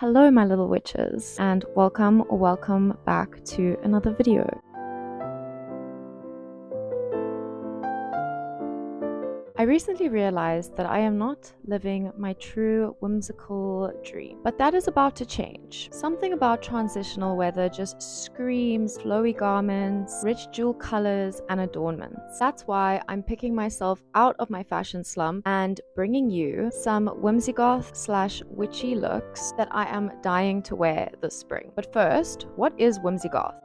Hello my little witches, and welcome back to another video. I recently realized that I am not living my true whimsical dream, but that is about to change. Something about transitional weather just screams flowy garments, rich jewel colors, and adornments. That's why I'm picking myself out of my fashion slump and bringing you some whimsigoth / witchy looks that I am dying to wear this spring. But first, what is whimsigoth?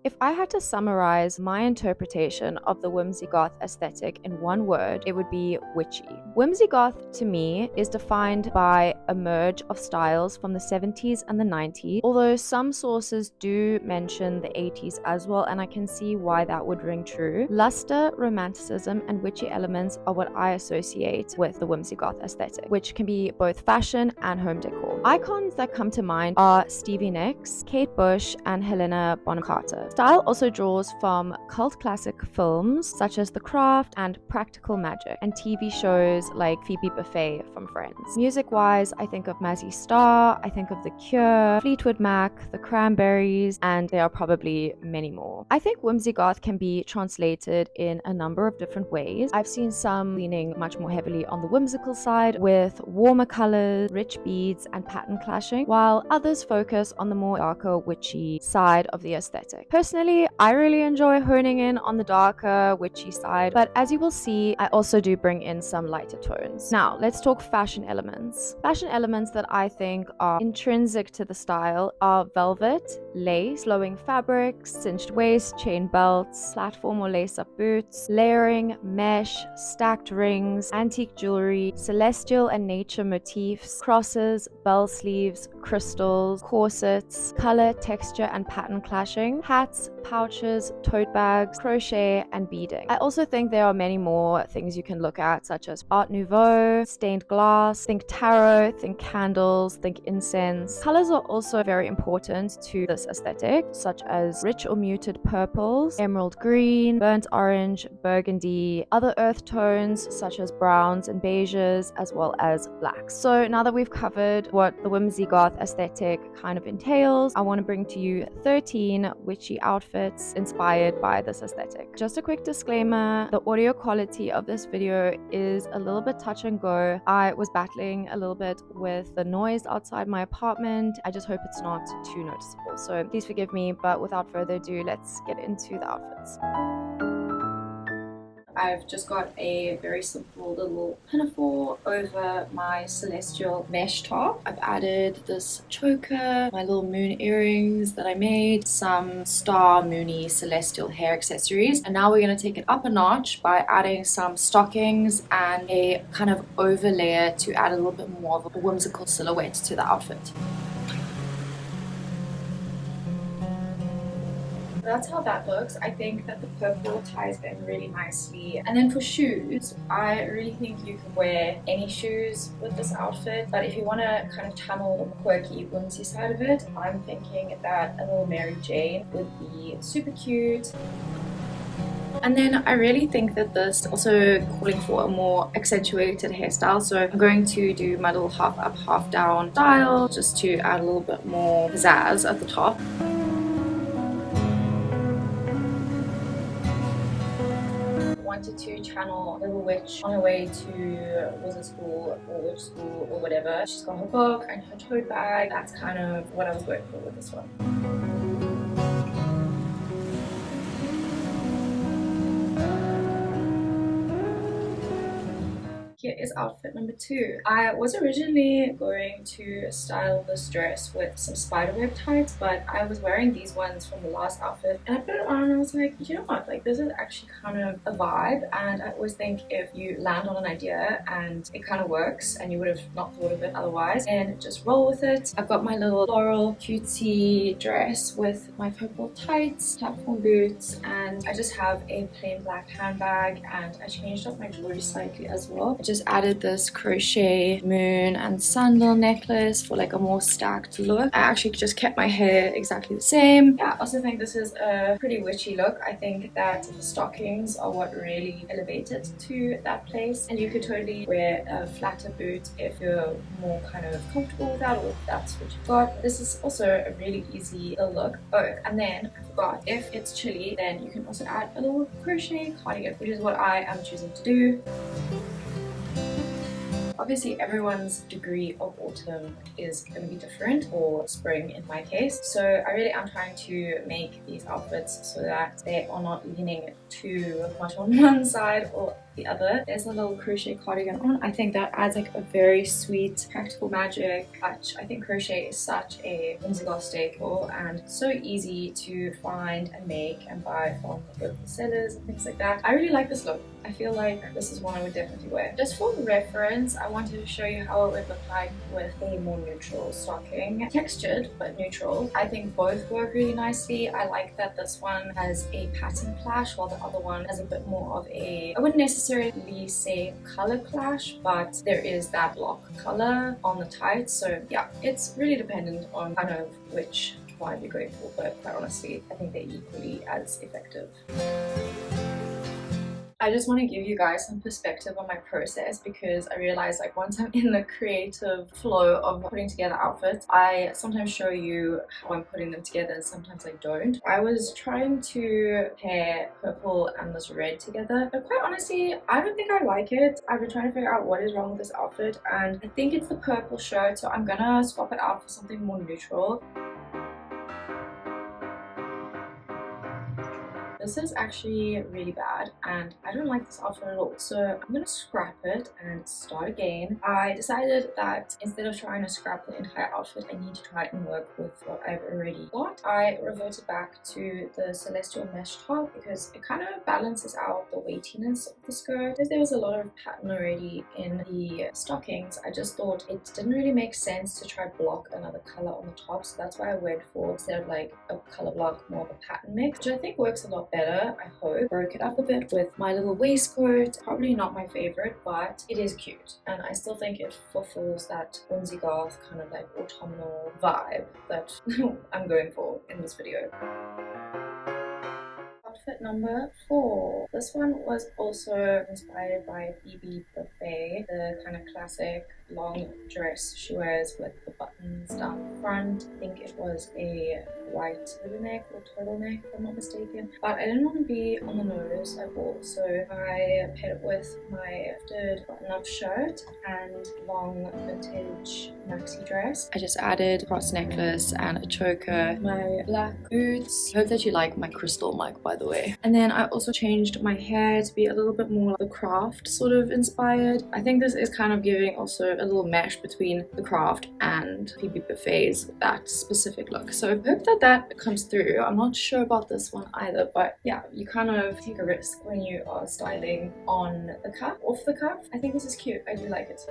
If I had to summarize my interpretation of the whimsigoth aesthetic in one word, it would be witchy. Whimsigoth to me is defined by a merge of styles from the 70s and the 90s, although some sources do mention the 80s as well, and I can see why that would ring true. Luster, romanticism, and witchy elements are what I associate with the whimsigoth aesthetic, which can be both fashion and home decor. Icons that come to mind are Stevie Nicks, Kate Bush, and Helena Bonham Carter. Style also draws from cult classic films such as The Craft and Practical Magic, and TV shows like Phoebe Buffay from Friends. Music-wise, I think of Mazzy Star, I think of The Cure, Fleetwood Mac, The Cranberries, and there are probably many more. I think whimsigoth can be translated in a number of different ways. I've seen some leaning much more heavily on the whimsical side with warmer colors, rich beads, and pattern clashing, while others focus on the more darker, witchy side of the aesthetic. Personally, I really enjoy honing in on the darker, witchy side, but as you will see, I also do bring in some lighter tones. Now, let's talk fashion elements. Fashion elements that I think are intrinsic to the style are velvet, lace, flowing fabrics, cinched waist, chain belts, platform or lace-up boots, layering, mesh, stacked rings, antique jewelry, celestial and nature motifs, crosses, bell sleeves, crystals, corsets, color, texture, and pattern clashing, hats, pouches, tote bags, crochet, and beading. I also think there are many more things you can look at, such as Art Nouveau, stained glass, think tarot, think candles, think incense. Colors are also very important to this aesthetic, such as rich or muted purples, emerald green, burnt orange, burgundy, other earth tones such as browns and beiges, as well as blacks. So now that we've covered what the whimsigoth aesthetic kind of entails, I want to bring to you 13 witchy outfits inspired by this aesthetic. Just a quick disclaimer, the audio quality of this video is a little bit touch and go. I was battling a little bit with the noise outside my apartment. I just hope it's not too noticeable, so please forgive me, but without further ado, let's get into the outfits. I've just got a very simple little pinafore over my celestial mesh top. I've added this choker, my little moon earrings that I made, some star moony celestial hair accessories, and now we're going to take it up a notch by adding some stockings and a kind of overlayer to add a little bit more of a whimsical silhouette to the outfit. That's how that looks. I think that the purple ties in really nicely. And then for shoes, I really think you can wear any shoes with this outfit, but if you want to kind of channel the quirky whimsy side of it, I'm thinking that a little Mary Jane would be super cute. And then I really think that this also calling for a more accentuated hairstyle, so I'm going to do my little half up, half down style just to add a little bit more pizzazz at the top. Wanted to channel Little Witch on her way to wizard school or witch school or whatever. She's got her book and her tote bag. That's kind of what I was going for with this one. Here is outfit number 2. I was originally going to style this dress with some spiderweb tights, but I was wearing these ones from the last outfit and I put it on and I was like, you know what, like this is actually kind of a vibe, and I always think if you land on an idea and it kind of works and you would have not thought of it otherwise, and just roll with it. I've got my little floral cutesy dress with my purple tights, platform boots, and I just have a plain black handbag, and I changed up my jewelry slightly as well. I just added this crochet moon and sun little necklace for like a more stacked look. I actually just kept my hair exactly the same. Yeah, I also think this is a pretty witchy look. I think that the stockings are what really elevated to that place, and you could totally wear a flatter boot if you're more kind of comfortable with that, or if that's what you've got. This is also a really easy little look. Oh, and then I forgot, if it's chilly, then you can also add a little crochet cardigan, which is what I am choosing to do. Obviously, everyone's degree of autumn is going to be different, or spring in my case. So I really am trying to make these outfits so that they are not leaning too much on one side or the other. There's a little crochet cardigan on. I think that adds like a very sweet practical magic touch. I think crochet is such a whimsigoth staple and so easy to find and make and buy from local sellers and things like that. I really like this look. I feel like this is one I would definitely wear. Just for reference, I wanted to show you how it would look like with a more neutral stocking. Textured but neutral. I think both work really nicely. I like that this one has a pattern clash while the other one has a bit more of a, I wouldn't necessarily say color clash, but there is that block color on the tights. So yeah, it's really dependent on kind of which vibe you're going for, but quite honestly, I think they're equally as effective. I just want to give you guys some perspective on my process, because I realize like once I'm in the creative flow of putting together outfits, I sometimes show you how I'm putting them together and sometimes I don't. I was trying to pair purple and this red together, but quite honestly, I don't think I like it. I've been trying to figure out what is wrong with this outfit, and I think it's the purple shirt, so I'm gonna swap it out for something more neutral. This is actually really bad and I don't like this outfit at all, so I'm gonna scrap it and start again. I decided that instead of trying to scrap the entire outfit, I need to try and work with what I've already got. I reverted back to the celestial mesh top because it kind of balances out the weightiness of the skirt. Because there was a lot of pattern already in the stockings, I just thought it didn't really make sense to try block another color on the top, so that's why I went for, instead of like a color block, more of a pattern mix, which I think works a lot better, I hope. Broke it up a bit with my little waistcoat. Probably not my favorite, but it is cute and I still think it fulfills that whimsigoth kind of like autumnal vibe that I'm going for in this video. Outfit number 4. This one was also inspired by BB Buffet, the kind of classic long dress she wears with the buttons down the front. I think it was a white turtleneck or turtleneck if I'm not mistaken, but I didn't want to be on the nose at all, so I paired it with my thrifted button-up shirt and long vintage maxi dress. I just added a cross necklace and a choker, my black boots. I hope that you like my crystal mic, by the way. And then I also changed my hair to be a little bit more like the craft sort of inspired. I think this is kind of giving also a little mesh between the craft and BB Buffet's that specific look, so I hope that comes through. I'm not sure about this one either, but yeah, you kind of take a risk when you are styling on the cuff, off the cuff. I think this is cute. I do like it.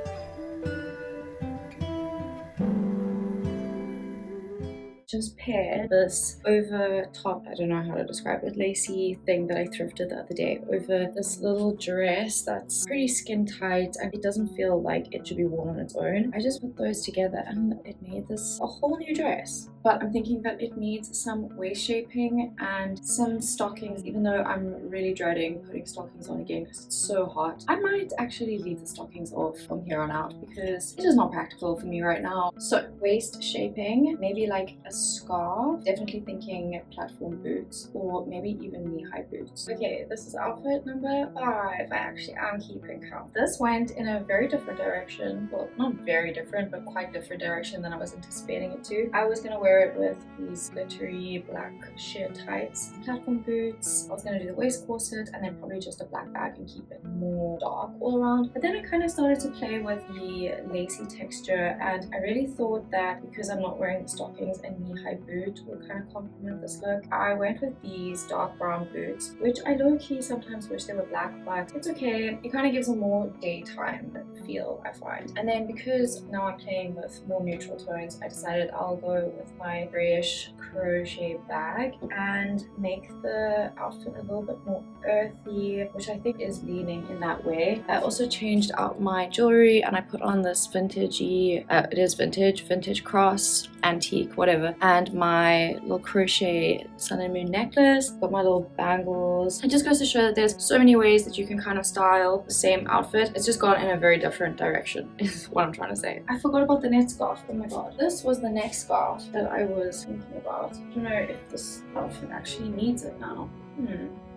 Just paired this over top, I don't know how to describe it, lacy thing that I thrifted the other day over this little dress that's pretty skin tight and it doesn't feel like it should be worn on its own. I just put those together and it made this a whole new dress. But I'm thinking that it needs some waist shaping and some stockings, even though I'm really dreading putting stockings on again because it's so hot. I might actually leave the stockings off from here on out because it is not practical for me right now. So waist shaping, maybe like a scarf, definitely thinking platform boots or maybe even knee-high boots. Okay, this is outfit number 5. I actually am keeping count. This went in a very different direction. Well, not very different, but quite different direction than I was anticipating it to. I was gonna wear it with these glittery black sheer tights, platform boots. I was gonna do the waist corset and then probably just a black bag and keep it more dark all around. But then I kind of started to play with the lacy texture and I really thought that because I'm not wearing the stockings, I knee-high boot would kind of complement this look. I went with these dark brown boots, which I low-key sometimes wish they were black, but it's okay. It kind of gives a more daytime feel, I find. And then because now I'm playing with more neutral tones, I decided I'll go with my grayish crochet bag and make the outfit a little bit more earthy, which I think is leaning in that way. I also changed out my jewelry and I put on this vintagey, it is vintage cross, antique, whatever, and my little crochet sun and moon necklace. Got my little bangles. It just goes to show that there's so many ways that you can kind of style the same outfit. It's just gone in a very different direction is what I'm trying to say. I forgot about the net scarf. Oh my god. This was the next scarf that I was thinking about. I don't know if this outfit actually needs it now.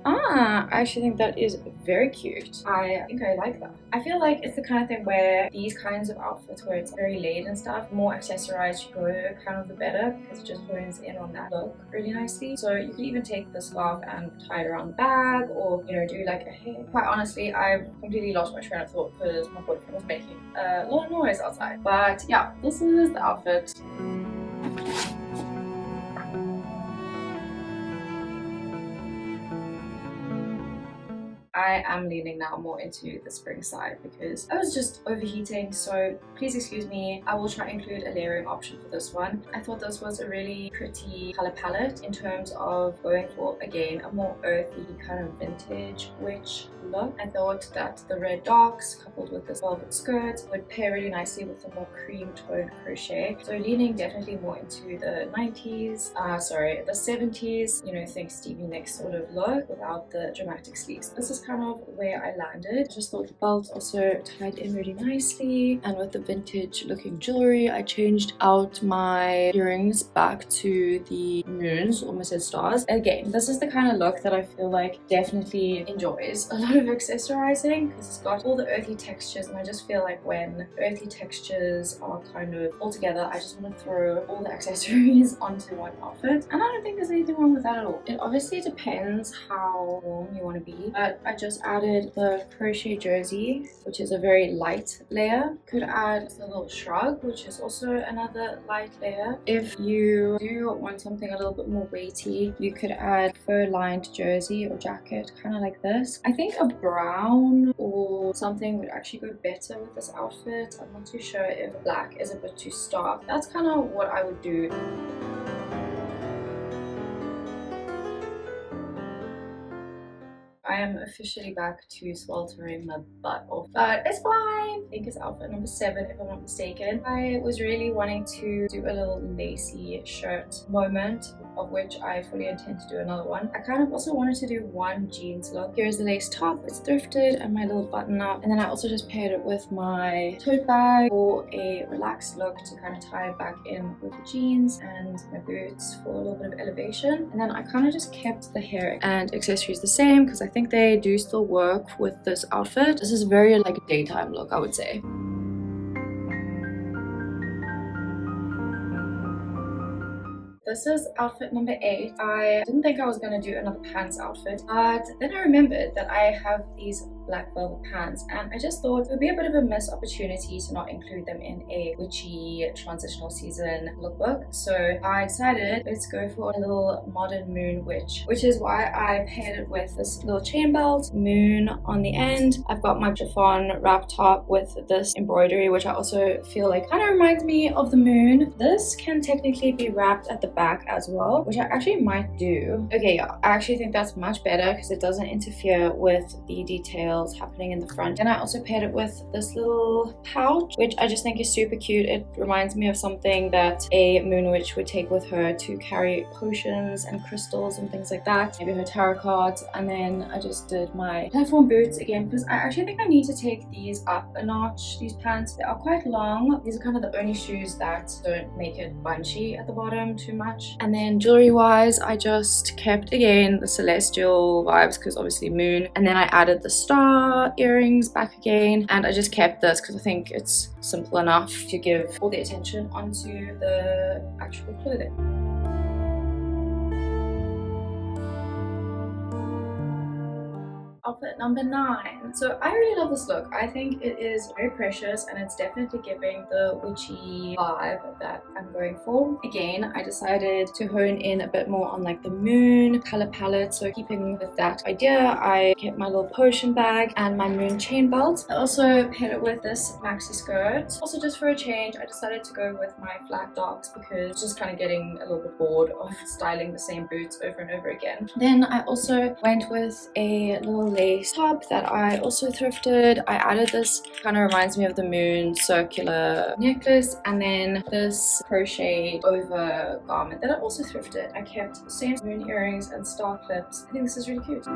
I actually think that is very cute. I think I like that. I feel like it's the kind of thing where these kinds of outfits where it's very laid and stuff, more accessorized you go, kind of the better, because it just hones in on that look really nicely. So you could even take the scarf and tie it around the bag, or you know, do like a hair. Quite honestly, I've completely lost my train of thought because my boyfriend was making a lot of noise outside. But yeah, this is the outfit. I am leaning now more into the spring side because I was just overheating, so please excuse me. I will try and include a layering option for this one. I thought this was a really pretty color palette in terms of going for, again, a more earthy kind of vintage witch look. I thought that the red darks coupled with this velvet skirt would pair really nicely with the more cream toned crochet. So leaning definitely more into the 90s, the 70s, you know, think Stevie Nicks sort of look without the dramatic sleeves. This is kind of where I landed. I just thought the belt also tied in really nicely, and with the vintage looking jewelry, I changed out my earrings back to the moons, almost said stars. Again, this is the kind of look that I feel like definitely enjoys a lot of accessorizing because it's got all the earthy textures, and I just feel like when earthy textures are kind of all together, I just want to throw all the accessories onto one outfit, and I don't think there's anything wrong with that at all. It obviously depends how warm you want to be, but I just added the crochet jersey, which is a very light layer. Could add the little shrug, which is also another light layer. If you do want something a little bit more weighty, you could add fur lined jersey or jacket, kind of like this. I think a brown or something would actually go better with this outfit. I'm not too sure if black is a bit too stark. That's kind of what I would do. I am officially back to sweltering my butt off, but it's fine. I think it's outfit number 7 if I'm not mistaken. I was really wanting to do a little lacy shirt moment, of which I fully intend to do another one. I kind of also wanted to do one jeans look. Here's the lace top, it's thrifted, and my little button up, and then I also just paired it with my tote bag for a relaxed look to kind of tie it back in with the jeans and my boots for a little bit of elevation. And then I kind of just kept the hair and accessories the same because I think they do still work with this outfit. This is very like a daytime look, I would say. This is outfit number 8. I didn't think I was going to do another pants outfit, but then I remembered that I have these black velvet pants, and I just thought it would be a bit of a missed opportunity to not include them in a witchy transitional season lookbook. So I decided let's go for a little modern moon witch, which is why I paired it with this little chain belt, moon on the end. I've got my chiffon wrap top with this embroidery, which I also feel like kind of reminds me of the moon. This can technically be wrapped at the back as well, which I actually might do. Okay, yeah, I actually think that's much better because it doesn't interfere with the details happening in the front. And I also paired it with this little pouch, which I just think is super cute. It reminds me of something that a moon witch would take with her to carry potions and crystals and things like that. Maybe her tarot cards. And then I just did my platform boots again because I actually think I need to take these up a notch. These pants, they are quite long. These are kind of the only shoes that don't make it bunchy at the bottom too much. And then jewelry wise, I just kept again the celestial vibes because obviously moon, and then I added the star earrings back again, and I just kept this because I think it's simple enough to give all the attention onto the actual clothing. outfit number 9. So I really love this look. I think it is very precious and it's definitely giving the witchy vibe that I'm going for. Again, I decided to hone in a bit more on like the moon color palette. So keeping with that idea, I kept my little potion bag and my moon chain belt. I also paired it with this maxi skirt. Also, just for a change, I decided to go with my flat dogs because just kind of getting a little bit bored of styling the same boots over and over again. Then I also went with a little lace top that I also thrifted. I added this, kind of reminds me of the moon circular necklace, and then this crochet over garment that I also thrifted. I kept the same moon earrings and star clips. I think this is really cute.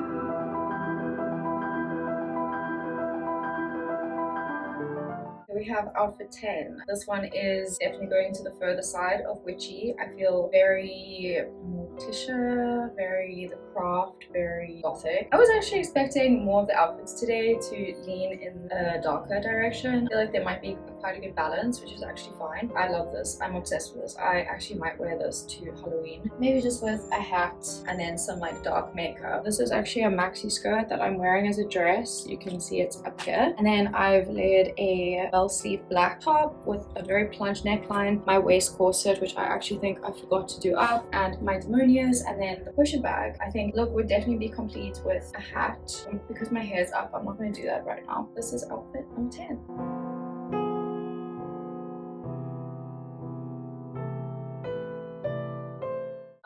We have outfit 10. This one is definitely going to the further side of witchy. I feel very Morticia, very the craft, very gothic. I was actually expecting more of the outfits today to lean in a darker direction. I feel like there might be quite a good balance, which is actually fine. I love this. I'm obsessed with this. I actually might wear this to Halloween. Maybe just with a hat and then some like dark makeup. This is actually a maxi skirt that I'm wearing as a dress. You can see it's up here. And then I've layered a bell sleeve black top with a very plunged neckline, my waist corset, which I actually think I forgot to do up, and my demonias, and then the potion bag. I think look would definitely be complete with a hat. Because my hair's up, I'm not going to do that right now. This is outfit number 10.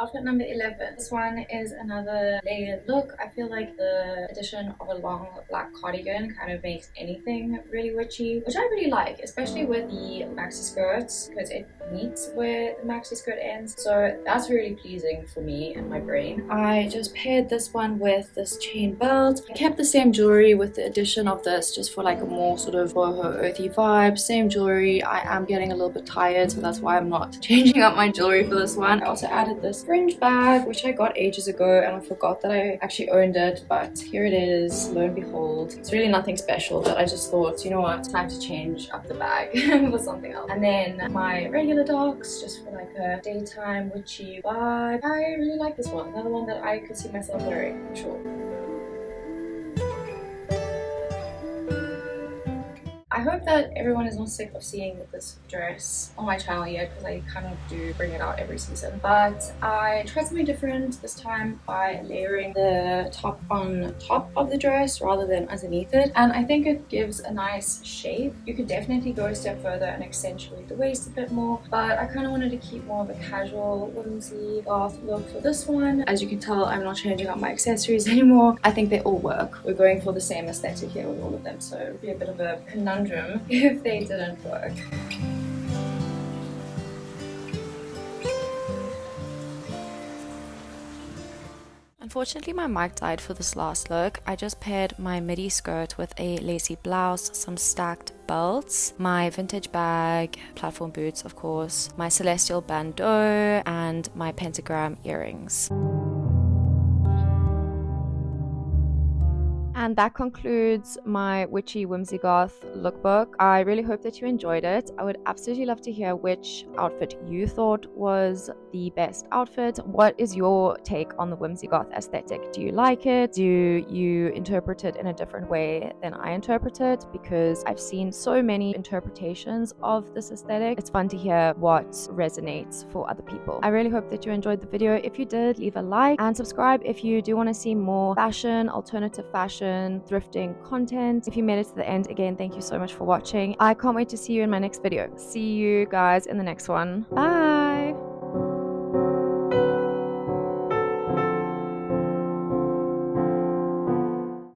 Outfit number 11. This one is another layered look. I feel like the addition of a long black cardigan kind of makes anything really witchy, which I really like, especially with the maxi skirts because it meets where the maxi skirt ends. So that's really pleasing for me and my brain. I just paired this one with this chain belt. I kept the same jewelry with the addition of this just for like a more sort of boho earthy vibe. Same jewelry. I am getting a little bit tired, so that's why I'm not changing up my jewelry for this one. I also added this fringe bag, which I got ages ago and I forgot that I actually owned it, but here it is, lo and behold. It's really nothing special, but I just thought, you know what, it's time to change up the bag for something else. And then my regular dogs, just for like a daytime witchy vibe. I really like this one. Another one that I could see myself wearing, for sure. I hope that everyone is not sick of seeing this dress on my channel yet, because I kind of do bring it out every season. But I tried something different this time by layering the top on top of the dress rather than underneath it, and I think it gives a nice shape. You could definitely go a step further and accentuate the waist a bit more, but I kind of wanted to keep more of a casual whimsy goth look for this one. As you can tell, I'm not changing up my accessories anymore. I think they all work. We're going for the same aesthetic here with all of them, so it would be a bit of a conundrum if they didn't work. Unfortunately, my mic died for this last look. I just paired my midi skirt with a lacy blouse, some stacked belts, my vintage bag, platform boots of course, my celestial bandeau, and my pentagram earrings. And that concludes my witchy whimsigoth lookbook. I really hope that you enjoyed it. I would absolutely love to hear which outfit you thought was the best outfit. What is your take on the whimsigoth aesthetic? Do you like it? Do you interpret it in a different way than I interpret it? Because I've seen so many interpretations of this aesthetic. It's fun to hear what resonates for other people. I really hope that you enjoyed the video. If you did, leave a like and subscribe if you do want to see more fashion, alternative fashion, thrifting content. If you made it to the end, again, thank you so much for watching. I can't wait to see you in my next video. See you guys in the next one. Bye!